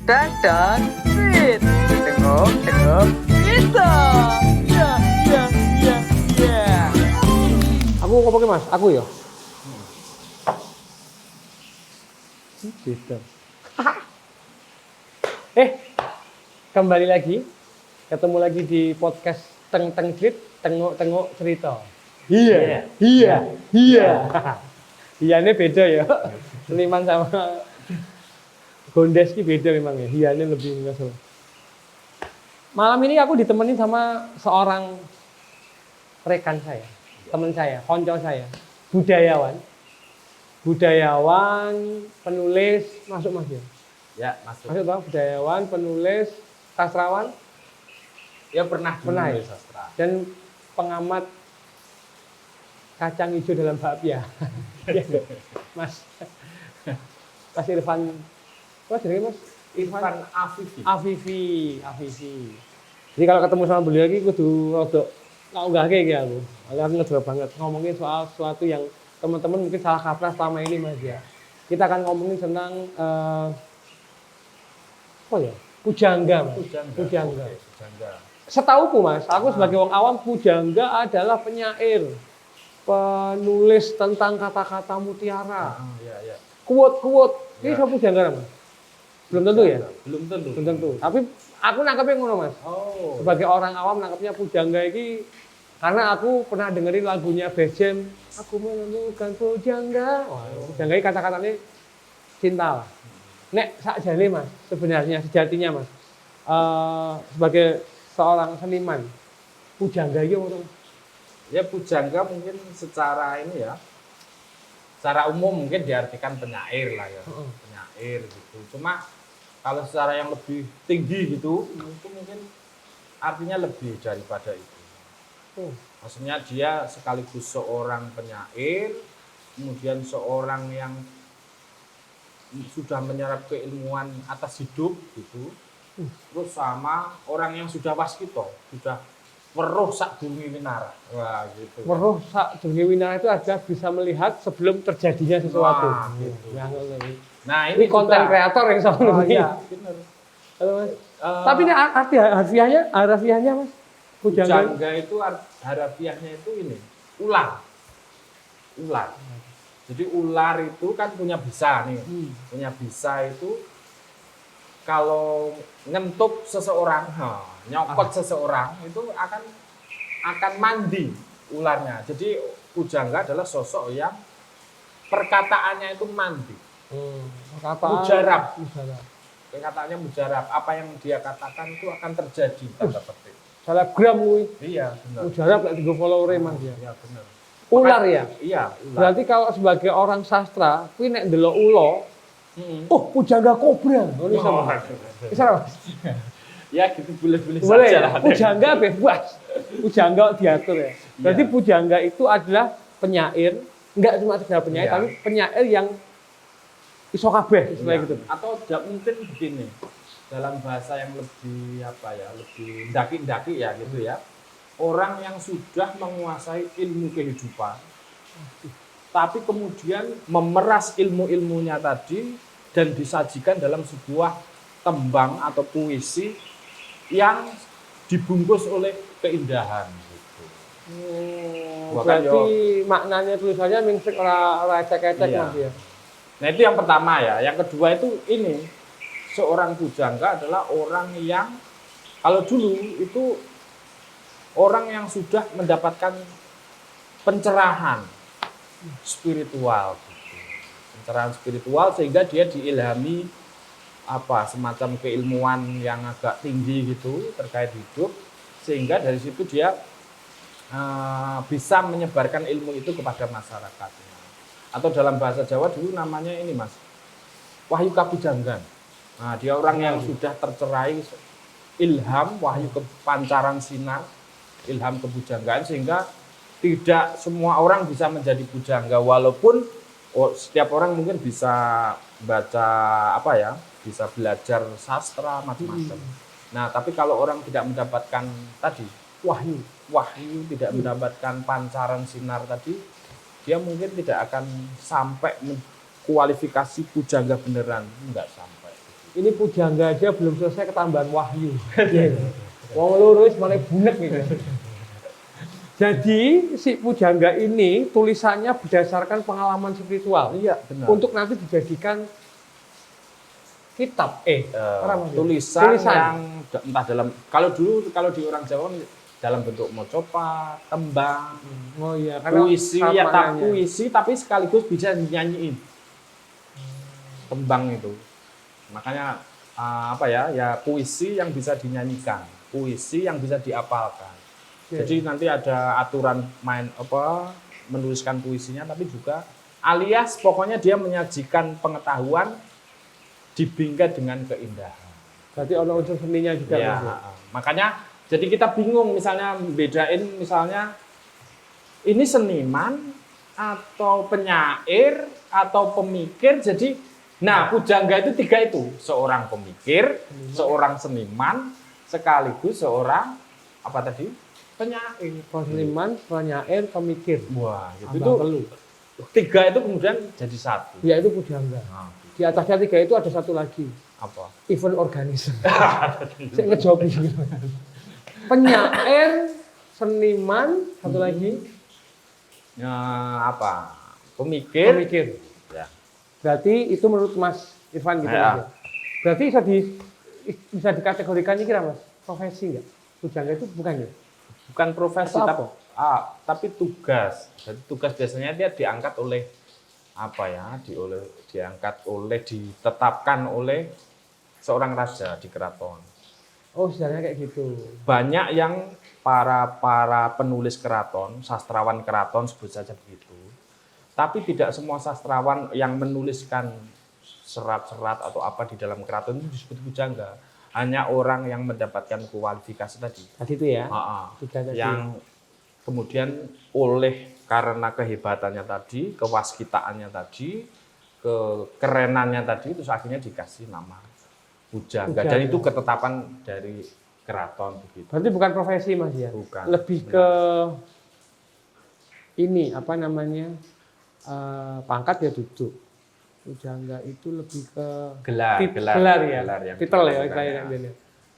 dan fit. Tengok kita. Ya, ya, ya, ya. Aku ngomongin mas, aku ya. Gitu. Kembali lagi, ketemu lagi di podcast Teng Fit, tengok cerita. Iya. Iya ini beda ya. Seniman sama Gondes ini beda memang ya. Iya ini lebih ngasal. Malam ini aku ditemani sama seorang rekan saya, teman saya, konco saya, budayawan, penulis, masuk mas ya? Ya, masuk. Masuk toh, budayawan, penulis, sastrawan, Ya pernah ya? ya sastra. Dan pengamat kacang hijau dalam bakpia. Mas Irfan, apa jadi mas? Irfan Afifi. Afifi. Jadi kalau ketemu sama beliau lagi, kudu rodok nggak kayak aku. Aku ngedrop banget ngomongin soal sesuatu yang teman-teman mungkin salah kaprah selama ini mas ya. Kita akan ngomongin tentang apa ya? Pujangga mas. Pujangga. Setauku mas, aku sebagai orang awam, pujangga adalah penyair, penulis tentang kata-kata mutiara, Iya. quote. Ini siapa pujangga mas? Belum tentu ya? Belum tentu. Tapi aku nangkepnya ngono mas. Oh. Sebagai orang awam nangkepnya pujangga ini karena aku pernah dengerin lagunya Best Jam. Aku menemukan pujangga. Wah, pujangga ini kata-katanya cinta lah. Nek sakjane mas, sebenarnya sejatinya mas, sebagai seorang seniman, pujangga itu ngono. Ya pujangga mungkin secara ini ya, secara umum mungkin diartikan penyair lah ya, penyair gitu. Cuma kalau secara yang lebih tinggi gitu, itu mungkin artinya lebih daripada itu. Maksudnya dia sekaligus seorang penyair, kemudian seorang yang sudah menyerap keilmuan atas hidup gitu. Terus sama orang yang sudah waskito, sudah weruh sak dungi winara. Wah, gitu. Weruh sak dungi winara itu adalah bisa melihat sebelum terjadinya sesuatu. Wah, gitu. Nah, ini konten kreator yang sama iya, benar. Halo, mas. Tapi ini arti harafiahnya mas? Pujangga itu harafiahnya itu ini, ular. Jadi ular itu kan punya bisa nih. Punya bisa itu kalau ngentuk seseorang, nyokot seseorang itu akan mandi ularnya. Jadi pujangga adalah sosok yang perkataannya itu mandi. Mujarab. Perkataannya mujarab. Apa yang dia katakan itu akan terjadi, tanda petik. Selebgram kuwi. Iya, benar. Mujarab lek digo follower mas ya. Iya, benar. Ular ya? Iya, ular. Berarti kalau sebagai orang sastra, kuwi nek ndelok ulo, pujangga kobra. Ngono iso. Bisa mas? Ya gitu boleh saja lah. Pujangga bebas. Pujangga diatur ya. Berarti pujangga itu adalah penyair, enggak cuma sekedar penyair, tapi penyair yang iso kabeh seperti gitu. Atau mungkin begini, dalam bahasa yang lebih lebih ndaki-ndaki ya gitu ya. Orang yang sudah menguasai ilmu kehidupan, tapi kemudian memeras ilmu-ilmunya tadi dan disajikan dalam sebuah tembang atau puisi yang dibungkus oleh keindahan gitu. Berarti maknanya tulisannya mingsik ora ecek-ecek mas ya. Nah itu yang pertama ya. Yang kedua itu ini, seorang pujangga adalah orang yang kalau dulu itu orang yang sudah mendapatkan pencerahan spiritual gitu. Pencerahan spiritual sehingga dia diilhami semacam keilmuan yang agak tinggi gitu terkait hidup, sehingga dari situ dia bisa menyebarkan ilmu itu kepada masyarakatnya. Atau dalam bahasa Jawa dulu namanya ini mas, wahyu kapujanggan. Nah dia orang yang sudah tercerai ilham, wahyu kepancaran sinar, ilham kepujanggaan, sehingga tidak semua orang bisa menjadi pujangga, walaupun setiap orang mungkin bisa baca bisa belajar sastra macam-macam. Nah, tapi kalau orang tidak mendapatkan tadi wahyu tidak mendapatkan pancaran sinar tadi, dia mungkin tidak akan sampai kualifikasi pujangga beneran, enggak sampai. Ini pujangga aja belum selesai ketambahan wahyu. Wong lurus malah bunek gitu. Jadi si pujangga ini tulisannya berdasarkan pengalaman spiritual. Iya, benar. Untuk nanti dijadikan kitab. Tulisan yang entah dalam, kalau dulu kalau di orang Jawa dalam bentuk mocopat, tembang, Oh iya, karena puisi ya, puisi tapi sekaligus bisa dinyanyiin. Tembang itu. Makanya ya puisi yang bisa dinyanyikan, puisi yang bisa diapalkan. Jadi nanti ada aturan menuliskan puisinya, tapi juga alias pokoknya dia menyajikan pengetahuan dibingkai dengan keindahan. Berarti ada unsur seninya juga. Ya, makanya jadi kita bingung misalnya bedain misalnya ini seniman atau penyair atau pemikir. Jadi pujangga itu 3 itu, seorang pemikir, seorang seniman, sekaligus seorang apa tadi? Penyair. Seniman, penyair, pemikir. Wah, itu 3 itu kemudian jadi satu. Ya itu pujangga. Di atasnya 3 itu ada satu lagi. Apa? Event organizer. Saya ngejawab gitu. Penyair, seniman, satu lagi. Pemikir. Ya. Berarti itu menurut Mas Irfan gitu ya. Berarti bisa dikategorikan ini kira Mas, profesi enggak? Pujangga itu bukan ya? Bukan profesi tapi tugas. Jadi tugas biasanya dia diangkat oleh ditetapkan oleh seorang raja di keraton. Oh, sebenarnya kayak gitu. Banyak yang para penulis keraton, sastrawan keraton sebut saja begitu. Tapi tidak semua sastrawan yang menuliskan serat-serat atau apa di dalam keraton itu disebut pujangga. Hanya orang yang mendapatkan kualifikasi tadi. Tadi itu ya? Yang kemudian karena kehebatannya tadi, kewaskitaannya tadi, kekerenannya tadi, terus akhirnya dikasih nama pujangga. Dan itu ketetapan dari keraton begitu. Berarti bukan profesi Mas ya? Bukan. Lebih ke ini pangkat ya duduk. Pujangga itu lebih ke gelar ya. Titel ya.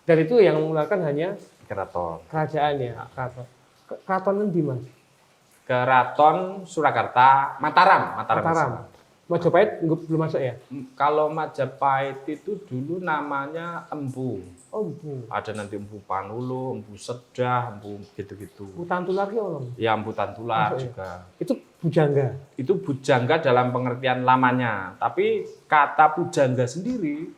Dan itu yang mengeluarkan hanya keraton. Kerajaan ya. Keraton di Mas? Keraton Surakarta, Mataram. Majapahit belum masuk ya? Kalau Majapahit itu dulu namanya Empu. Oh, Empu. Ada nanti Empu Panulo, Empu Sedah, Empu gitu-gitu. Empu Tantular ya orang? Ya, Empu Tantular juga. Itu pujangga? Itu pujangga dalam pengertian lamanya. Tapi kata pujangga sendiri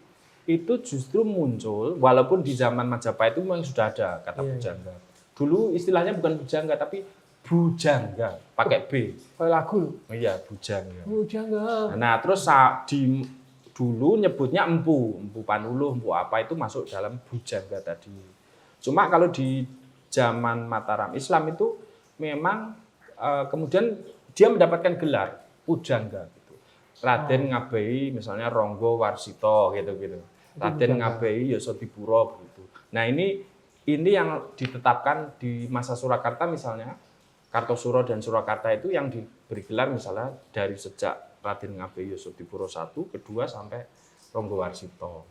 itu justru muncul, walaupun di zaman Majapahit itu memang sudah ada kata pujangga. Dulu istilahnya bukan pujangga, tapi bujangga, pakai B. Kayak lagu. Oh iya, bujangga. Bujangga. Nah, terus dulu nyebutnya Empu Panulo, Empu apa itu masuk dalam bujangga tadi. Cuma kalau di zaman Mataram Islam itu memang kemudian dia mendapatkan gelar pujangga gitu. Raden Ngabei misalnya Ronggo Warsito gitu-gitu. Raden Ngabei Yosodipuro begitu. Nah, ini yang ditetapkan di masa Surakarta misalnya. Kartosuro dan Surakarta itu yang diberi gelar misalnya dari sejak Raden Ngabei Yosodipuro I, kedua sampai Ronggo Warsito.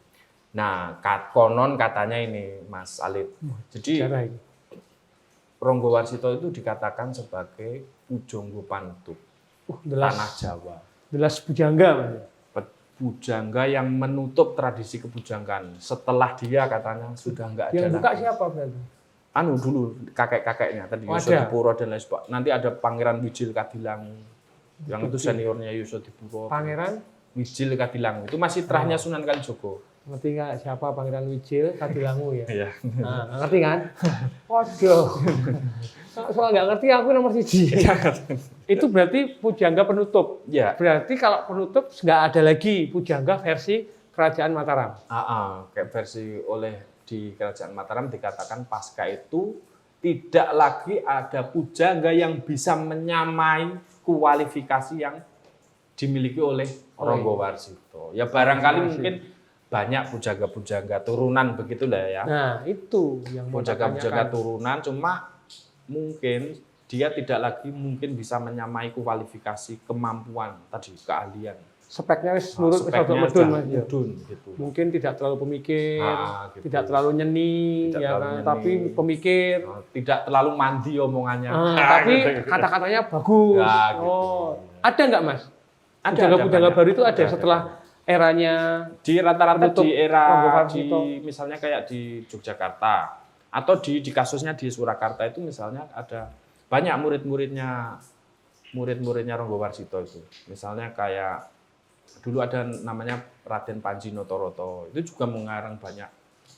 Nah, konon katanya ini Mas Alif. Jadi Ronggo Warsito itu dikatakan sebagai pujangga panutup tanah Jawa. Jelas pujangga Mas. Pujangga yang menutup tradisi kepujanggaan. Setelah dia katanya sudah enggak ada lagi. Yang buka siapa berarti? Dulu kakek-kakeknya tadi Yosodipuro dan lain sebagainya. Nanti ada Pangeran Wijil Kadilangu yang itu seniornya Yosodipuro. Pangeran Wijil Kadilangu itu masih terahnya Sunan Kalijogo. Ngerti nggak siapa Pangeran Wijil Kadilangu ya? Iya. Nah, ngerti kan? Waduh. Soal nggak ngerti aku nomor 1. Itu berarti pujangga penutup. Ya. Berarti kalau penutup nggak ada lagi pujangga versi Kerajaan Mataram. Kayak versi di Kerajaan Mataram dikatakan pasca itu tidak lagi ada pujangga yang bisa menyamai kualifikasi yang dimiliki oleh Ronggo Warsito. Ya barangkali mungkin banyak pujangga-pujangga turunan begitulah ya. Nah, itu yang pujangga-pujangga turunan, cuma mungkin dia tidak lagi mungkin bisa menyamai kualifikasi kemampuan tadi, keahlian speknya wis nurut wis speknya rada medun udah Mas ya. mudun gitu. Mungkin tidak terlalu pemikir, Gitu. tidak terlalu nyeni, Tidak ya terlalu kan? nyeni. Tapi pemikir. Tidak terlalu mandi omongannya. Tapi kata-katanya bagus. Ya, gitu. Oh, ada nggak Mas? Ada Pujangga banyak. baru itu ada Ada. setelah eranya Di rata-rata penutup di era Ronggo di Warsito. misalnya kayak di Yogyakarta atau di kasusnya di Surakarta itu misalnya ada banyak murid-muridnya Ronggo Warsito itu. Misalnya kayak dulu ada namanya Raden Panji Notoroto, itu juga mengarang banyak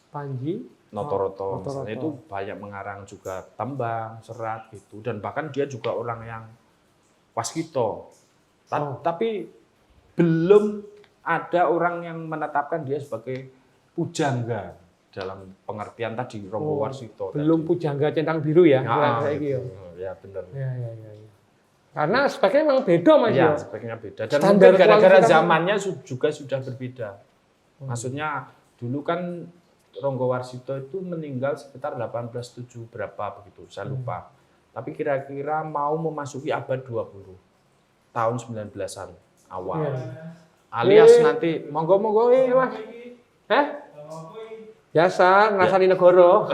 Panji Notoroto, Notoroto. misalnya itu banyak mengarang juga tembang, serat gitu, dan bahkan dia juga orang yang waskito. Tapi belum ada orang yang menetapkan dia sebagai pujangga dalam pengertian tadi Ronggo Warsito. belum pujangga centang biru ya. Ya, Saiki ya. ya benar. Ya. Karena speknya memang beda Mas Ya, ya. speknya beda. Dan Standar mungkin gara-gara kualifikasi- zamannya juga sudah berbeda. Maksudnya dulu kan Ronggo Warsito itu meninggal sekitar 1807 berapa begitu, saya lupa. Tapi kira-kira mau memasuki abad 20, tahun 19-an awal. Ya. Alias nanti, monggo-monggo Mas. Hah? Biasa ngrasani negara.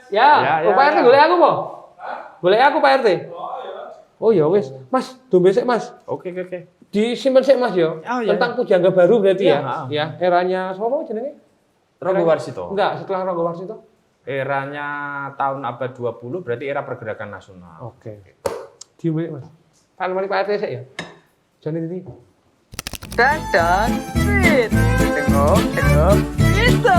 Ya, Ya, Pak RT ya. golek aku po? Golek aku Pak RT. Oh ya wis. Mas, dombe sik Mas. Oke. Disimpen sik Mas ya. Oh, iya, Tentang pujangga baru berarti Iya, ya. Ya, eranya sapa jenenge? Ronggo Warsito. Enggak, setelah Ronggo Warsito. Eranya tahun abad 20 berarti era pergerakan nasional. Oke. Diombe Mas. Panemani Pak RT sik ya. Jane ini. Dan, sweet. Tengok, bisa.